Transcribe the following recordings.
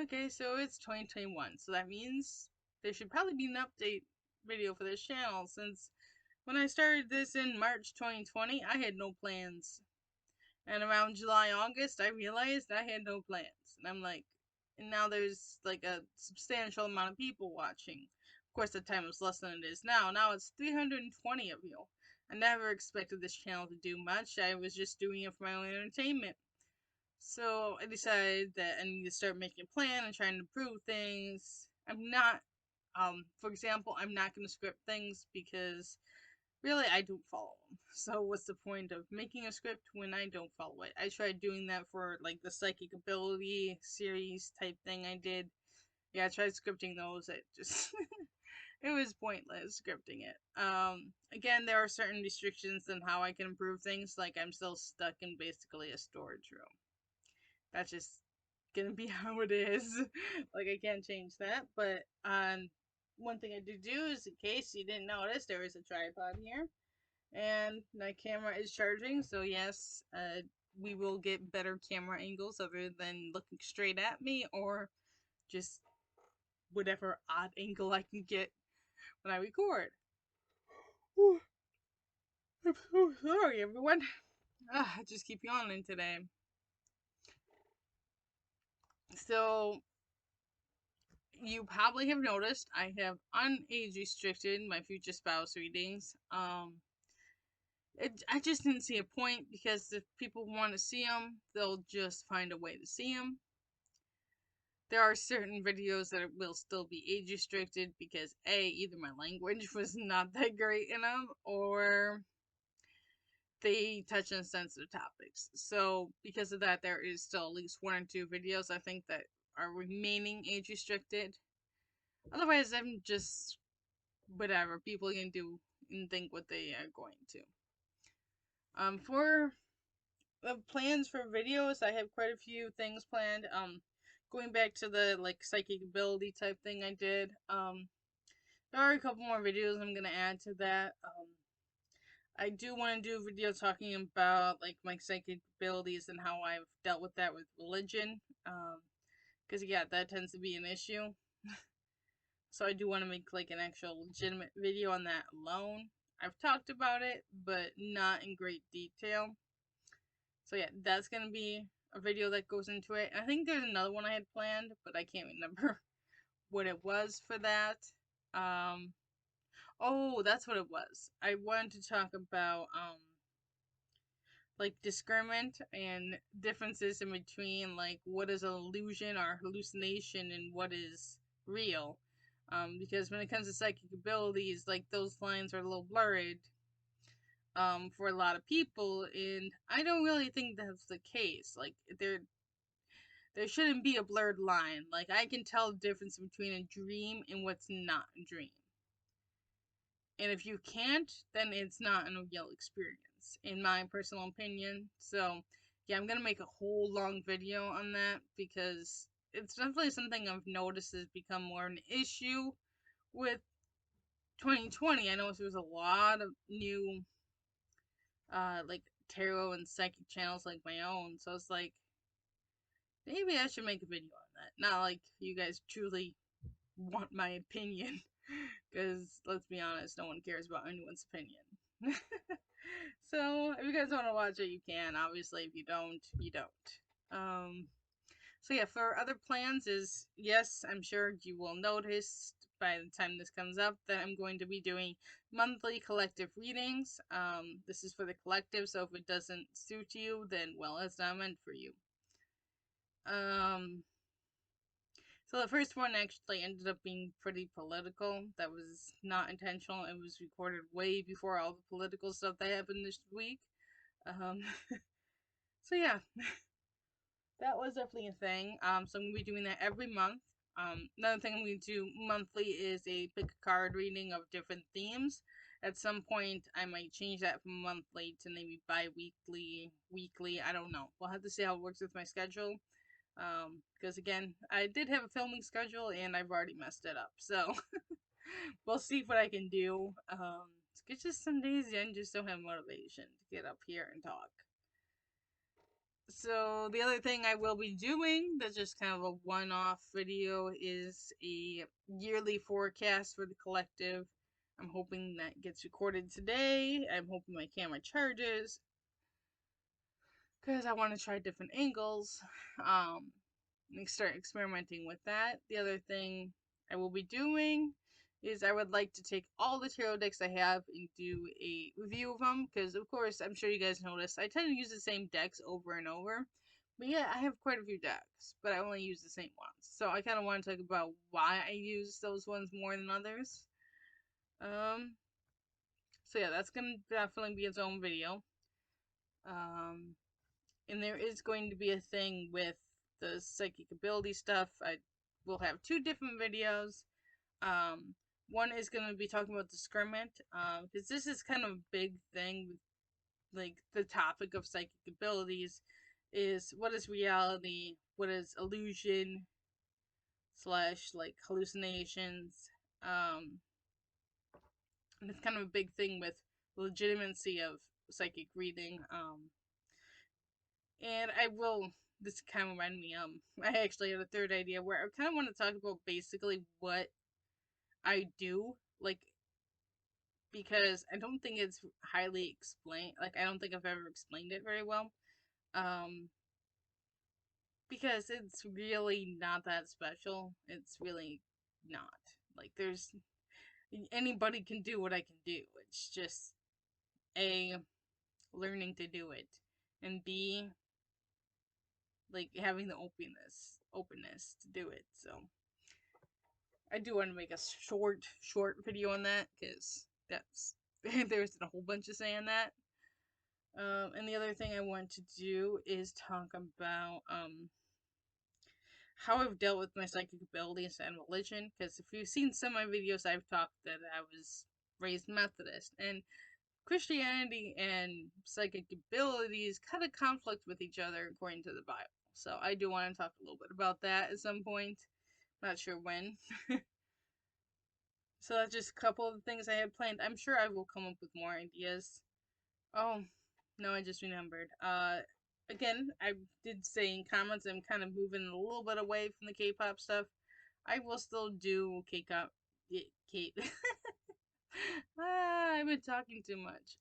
Okay, so it's 2021, so that means there should probably be an update video for this channel since when I started this in March 2020, I had no plans. And around July, August, I realized I had no plans. And I'm like, and now there's like a substantial amount of people watching. Of course, the time was less than it is now. Now it's 320 of you. I never expected this channel to do much. I was just doing it for my own entertainment. So I decided that I need to start making a plan and trying to improve things. I'm not, for example, I'm not going to script things because really I don't follow them. So what's the point of making a script when I don't follow it? I tried doing that for like the psychic ability series type thing I did. Yeah, I tried scripting those. It just it was pointless scripting it. Again, there are certain restrictions on how I can improve things. Like I'm still stuck in basically a storage room. That's just gonna be how it is. Like I can't change that. But one thing I do is, in case you didn't notice, there is a tripod here, and my camera is charging. So yes, we will get better camera angles other than looking straight at me or just whatever odd angle I can get when I record. I'm so sorry, everyone. I just keep yawning today. So you probably have noticed I have unage restricted my future spouse readings. I just didn't see a point because if people want to see them, they'll just find a way to see them. There are certain videos that will still be age restricted because either my language was not that great in them, or they touch on sensitive topics. So because of that, there is still at least one or two videos I think that are remaining age restricted. Otherwise, I'm just whatever people can do and think what they are going to. For plans for videos, I have quite a few things planned. Going back to the like psychic ability type thing I did. There are a couple more videos I'm gonna add to that. I do want to do a video talking about like my psychic abilities and how I've dealt with that with religion. Because yeah, that tends to be an issue. So I do want to make like an actual legitimate video on that alone. I've talked about it, but not in great detail. So yeah, that's gonna be a video that goes into it. I think there's another one I had planned, but I can't remember what it was for that. Um, oh, that's what it was. I wanted to talk about like discernment and differences in between like what is an illusion or hallucination and what is real. Because when it comes to psychic abilities, like those lines are a little blurred for a lot of people, and I don't really think that's the case. Like there shouldn't be a blurred line. Like I can tell the difference between a dream and what's not a dream. And if you can't, then it's not a real experience, in my personal opinion. So, yeah, I'm gonna make a whole long video on that because it's definitely something I've noticed has become more an issue with 2020. I know there's a lot of new, like tarot and psychic channels like my own. So it's like maybe I should make a video on that. Not like you guys truly want my opinion, because let's be honest, no one cares about anyone's opinion. So if you guys want to watch it, you can. Obviously, if you don't, you don't. So yeah, for other plans is yes, I'm sure you will notice by the time this comes up that I'm going to be doing monthly collective readings. This is for the collective, so if it doesn't suit you, then well, it's not meant for you. Um, so the first one actually ended up being pretty political. That was not intentional. It was recorded way before all the political stuff that happened this week. Um, so yeah, that was definitely a thing. So I'm gonna be doing that every month. Another thing I'm gonna do monthly is a pick a card reading of different themes. At some point, I might change that from monthly to maybe bi-weekly, weekly. I don't know. We'll have to see how it works with my schedule. Because again, I did have a filming schedule and I've already messed it up. So we'll see what I can do. It's just some days I just don't have motivation to get up here and talk. So the other thing I will be doing that's just kind of a one-off video is a yearly forecast for the collective. I'm hoping that gets recorded today. I'm hoping my camera charges because I want to try different angles. And start experimenting with that. The other thing I will be doing is I would like to take all the tarot decks I have and do a review of them, because of course I'm sure you guys noticed I tend to use the same decks over and over. But yeah, I have quite a few decks, but I only use the same ones. So I kind of want to talk about why I use those ones more than others. So yeah, that's gonna definitely be its own video. And there is going to be a thing with the psychic ability stuff. I will have two different videos. One is going to be talking about discernment, because this is kind of a big thing with, like, the topic of psychic abilities is what is reality, what is illusion slash like hallucinations. And it's kind of a big thing with legitimacy of psychic reading. And I will. This kind of reminded me. I actually had a third idea where I kind of want to talk about basically what I do, like, because I don't think it's highly explained. Like, I don't think I've ever explained it very well. Um, because it's really not that special. It's really not. Like, there's anybody can do what I can do. It's just A, learning to do it, and B, like having the openness to do it. So I do want to make a short video on that, because that's there's a whole bunch of saying that. And the other thing I want to do is talk about how I've dealt with my psychic abilities and religion, because if you've seen some of my videos, I've talked that I was raised Methodist, and Christianity and psychic abilities kind of conflict with each other according to the Bible. So I do want to talk a little bit about that at some point. Not sure when. So that's just a couple of the things I had planned. I'm sure I will come up with more ideas. Oh, no, I just remembered. Again, I did say in comments I'm kind of moving a little bit away from the K-pop stuff. I will still do K-pop. K. I've been talking too much.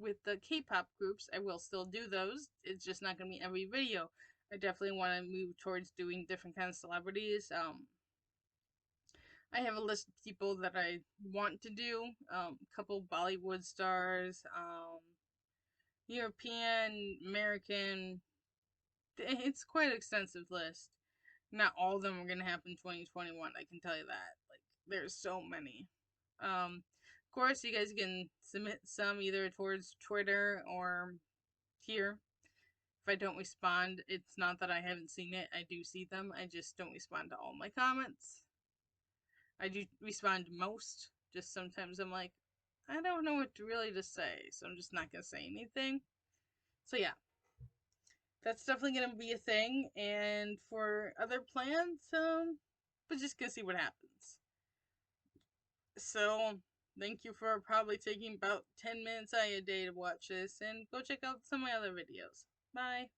With the K-pop groups, I will still do those. It's just not gonna be every video. I definitely want to move towards doing different kinds of celebrities. I have a list of people that I want to do. A couple Bollywood stars, European, American. It's quite an extensive list. Not all of them are gonna happen in 2021. I can tell you that. Like, there's so many. Of course, you guys can submit some either towards Twitter or here. If I don't respond, it's not that I haven't seen it. I do see them. I just don't respond to all my comments. I do respond to most. Just sometimes I'm like, I don't know what to really to say, so I'm just not gonna say anything. So yeah, that's definitely gonna be a thing. And for other plans, we're just gonna see what happens. So thank you for probably taking about 10 minutes out of your day to watch this, and go check out some of my other videos. Bye.